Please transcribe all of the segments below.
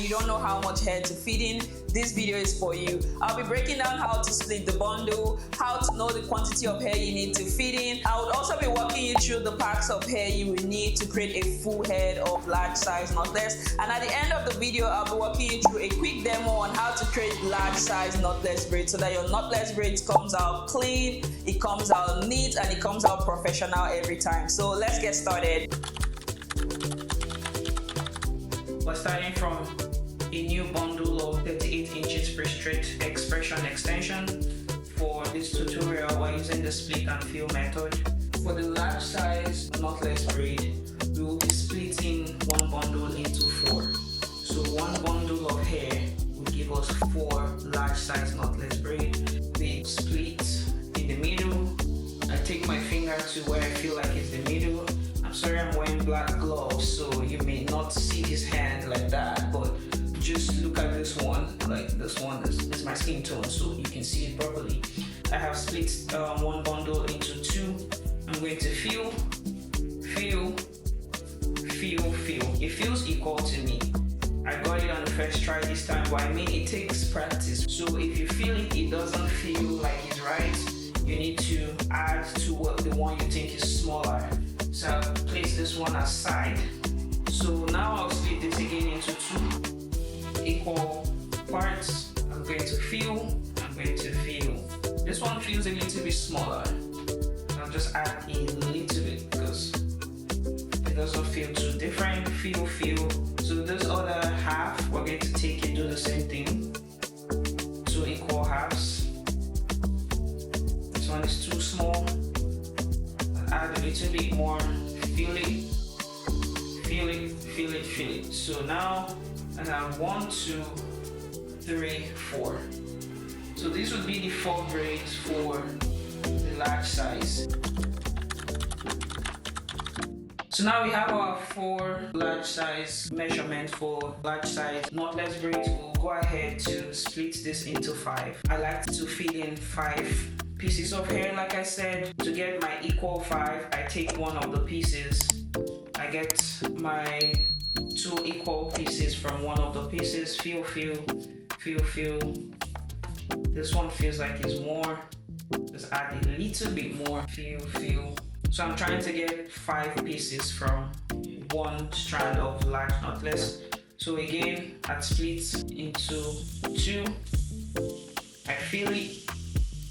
you don't know how much hair to fit in, this video is for you. I'll be breaking down how to split the bundle, how to know the quantity of hair you need to fit in. I would also be walking you through the packs of hair you will need to create a full head of large size knotless. And at the end of the video, I'll be walking you through a quick demo on how to create large size knotless braids so that your knotless braids comes out clean, it comes out neat, and it comes out professional every time. So let's get started. We're starting from a new bundle of 38 inches pre-stretch expression extension. For this tutorial, we're using the split and fill method. For the large size knotless braid, we will be splitting one bundle into 4. So one bundle of hair will give us 4 large size knotless braid. We split in the middle. I take my finger to where I feel like it's the middle. I'm sorry I'm wearing black gloves, so you may not see his hand like that, but just look at this one. Like this one is my skin tone, so you can see it properly. I have split one bundle into 2. I'm going to feel. It feels equal to me. I got it on the first try this time, but I mean it takes practice. So if you feel it doesn't feel like it's right, you need to add to what the one you think is smaller. So I'll place this one aside. So now I'll split this again into 2 equal parts. I'm going to feel. This one feels a little bit smaller. I'll just add a little bit because it doesn't feel too different. Feel. So this other half, we're going to take and do the same thing. 2 equal halves. This one is too small. I'll add a little bit more. Feel it. So now I have 1, 2, 3, 4. So this would be the 4 braids for the large size. So now we have our 4 large size measurements for large size knotless braids. We'll go ahead to split this into 5. I like to fit in 5 pieces of hair. Like I said, to get my equal 5, I take one of the pieces. I get my 2 equal pieces from one of the pieces. Feel. This one feels like it's more. Just add a little bit more. Feel. So I'm trying to get 5 pieces from one strand of large knotless. So again, I split into 2. I feel it.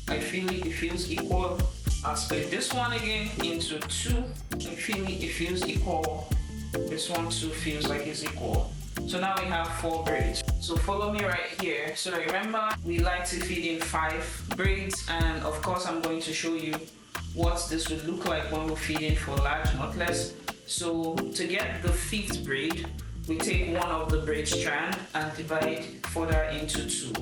It feels equal. I'll split this one again into 2. I feel it feels equal. This one too feels like it's equal. So now we have 4 braids. So follow me right here. So remember, we like to fit in 5 braids, and of course I'm going to show you what this would look like when we feed in for large knotless. So to get the 5th braid, we take one of the braid strand and divide further into 2.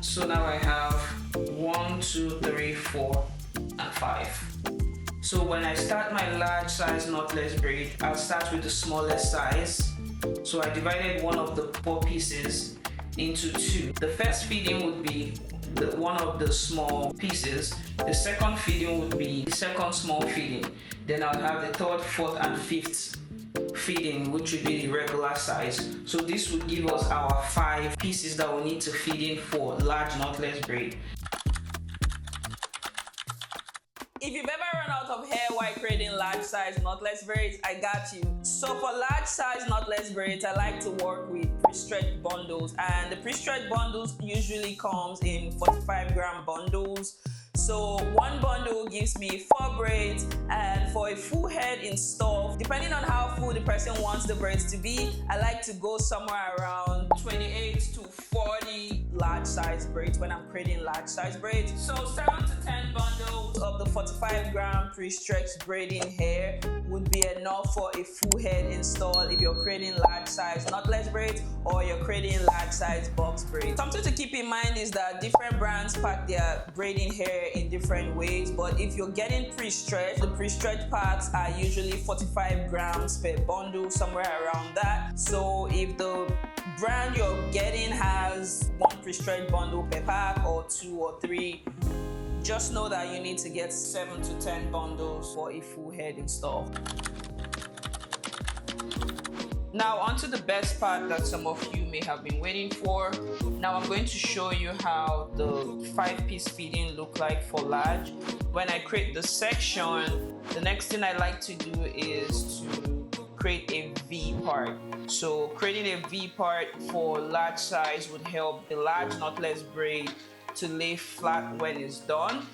So now I have 1, 2, 3, 4, and 5. So when I start my large size knotless braid, I'll start with the smallest size. So I divided one of the 4 pieces into 2. The first feeding would be one of the small pieces. The second feeding would be the second small feeding. Then I'll have the 3rd, 4th, and 5th feeding, which would be the regular size. So this would give us our 5 pieces that we need to feed in for large knotless braid. If you've ever run out of hair while creating large size knotless braids, I got you. So for large size knotless braids, I like to work with pre-stretched bundles, and the pre-stretched bundles usually comes in 45-gram bundles. So one bundle gives me 4 braids, and for a full head install, depending on how full the person wants the braids to be, I like to go somewhere around 28 to 40 large size braids when I'm creating large size braids. So 7 to 10 bundles of the 45-gram pre-stretched braiding hair would be enough for a full head install if you're creating large size knotless braids or you're creating large size box braids. Something to keep in mind is that different brands pack their braiding hair in different ways, but if you're getting pre-stretched, the pre-stretched packs are usually 45 grams per bundle, somewhere around that. So if the brand you're getting has 1 pre-stretched bundle per pack, or 2 or 3, just know that you need to get 7 to 10 bundles for a full head install. Now onto the best part that some of you may have been waiting for. Now I'm going to show you how the 5-piece fitting look like for large. When I create the section, the next thing I like to do is to create a V part. So creating a V part for large size would help the large knotless braid to lay flat when it's done.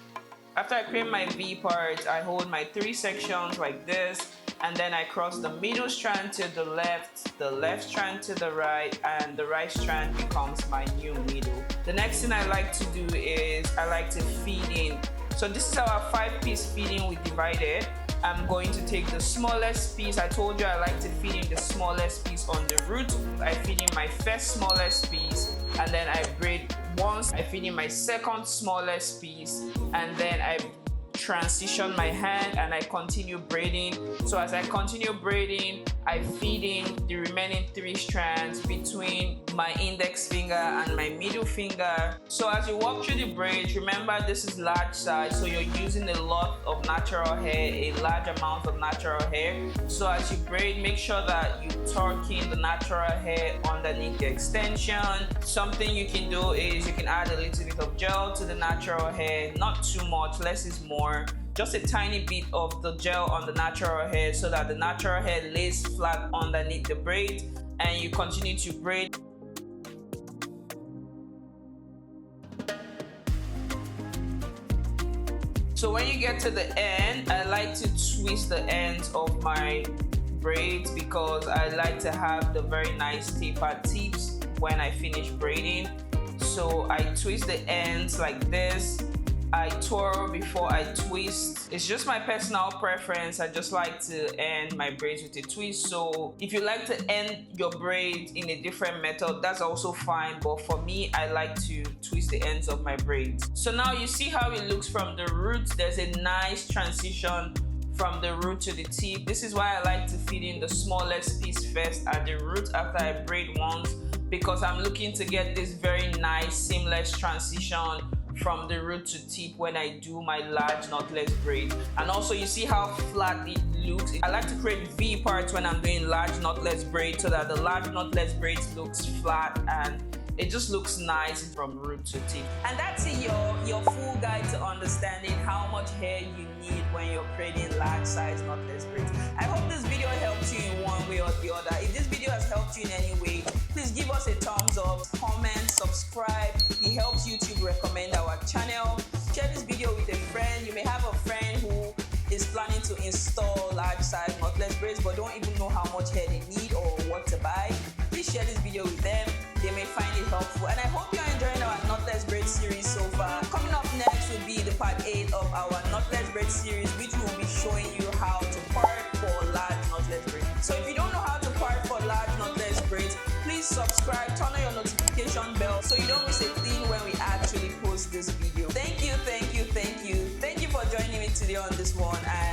After I create my V part, I hold my 3 sections like this, and then I cross the middle strand to the left strand to the right, and the right strand becomes my new middle. The next thing I like to do is I like to feed in. So this is our 5-piece feeding we divided. I'm going to take the smallest piece. I told you I like to feed in the smallest piece on the root. I feed in my first smallest piece, and then I braid once. I feed in my second smallest piece, and then I transition my hand and I continue braiding. So as I continue braiding, I feed in the remaining 3 strands between my index finger and my middle finger. So as you walk through the braids, remember this is large size, so you're using a lot of natural hair, a large amount of natural hair. So as you braid, make sure that you tuck in the natural hair underneath the extension. Something you can do is you can add a little bit of gel to the natural hair, not too much, less is more. Just a tiny bit of the gel on the natural hair so that the natural hair lays flat underneath the braid, and you continue to braid. So when you get to the end, I like to twist the ends of my braids because I like to have the very nice tapered tips when I finish braiding. So I twist the ends like this. I twirl before I twist. It's just my personal preference. I just like to end my braids with a twist. So if you like to end your braids in a different method, that's also fine. But for me, I like to twist the ends of my braids. So now you see how it looks from the root. There's a nice transition from the root to the tip. This is why I like to feed in the smallest piece first at the root after I braid once, because I'm looking to get this very nice seamless transition from the root to tip when I do my large knotless braid. And also you see how flat it looks. I like to create V parts when I'm doing large knotless braid so that the large knotless braid looks flat and it just looks nice from root to tip. And that's your full guide to understanding how much hair you need when you're creating large size knotless braids. I hope this video helped you in one way or the other. If this video has helped you in any way, please give us a thumbs up, comment, subscribe. It helps YouTube recommend our channel. Share this video with a friend. You may have a friend who is planning to install large size knotless braids but don't even know how much hair they need or what to buy. Please share this video with them. They may find it helpful. And I hope you're enjoying our knotless braid series so far. Coming up next will be the part 8 of our knotless braid series, which will be showing you how to part for large knotless braids. So if you don't know how to part for large knotless braids, please subscribe, turn on your notification bell so you don't miss a thing when we actually post this video. Thank you for joining me today on this one. And